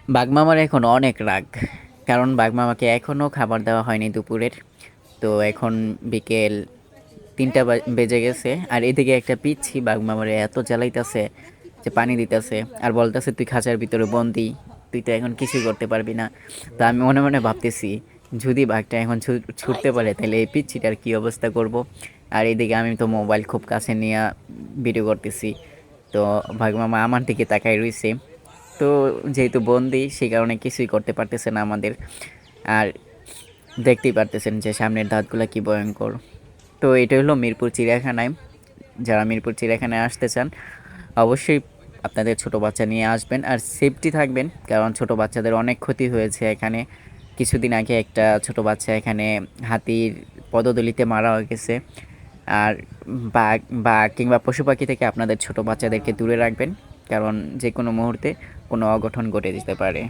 বাঘমামার এখন অনেক রাগ, কারণ বাঘমামাকে এখনও খাবার দেওয়া হয়নি দুপুরের। তো এখন বিকেল ৩টা বেজে গেছে, আর এদিকে একটা পিচ্ছি বাঘমামারে এত জ্বালাইতেছে যে পানি দিতেছে আর বলতেছে তুই খাঁচার ভিতরে বন্দি, তুই তো এখন কিছুই করতে পারবি না। তো আমি মনে মনে ভাবতেছি, যদি বাঘটা এখন ছুটতে পারে তাহলে এই পিচ্ছিটার কী অবস্থা করব। আর এদিকে আমি তো মোবাইল খুব কাছে নিয়ে ভিডিও করতেছি। তো বাঘমামা আমার দিকে তাকাই রইছে। তো যেহেতু বন্দি সেই কারণে কিছুই করতে পারতেছে না আমাদের। আর দেখতেই পারতেছেন যে সামনের দাঁতগুলা কি ভয়ঙ্কর। তো এটা হলো মিরপুর চিড়িয়াখানায়। যারা মিরপুর চিড়িয়াখানায় আসতে চান অবশ্যই আপনাদের ছোট বাচ্চা নিয়ে আসবেন আর সেফটি থাকবেন, কারণ ছোট বাচ্চাদের অনেক ক্ষতি হয়েছে এখানে। কিছুদিন আগে একটা ছোট বাচ্চা এখানে হাতির পদদলিতে মারা হয়ে গেছে। আর বাঘ বাঘ কিংবা পশু পাখি থেকে আপনাদের ছোট বাচ্চাদেরকে দূরে রাখবেন, কারণ যে কোনো মুহূর্তে কোনো অঘটন ঘটে যেতে পারে।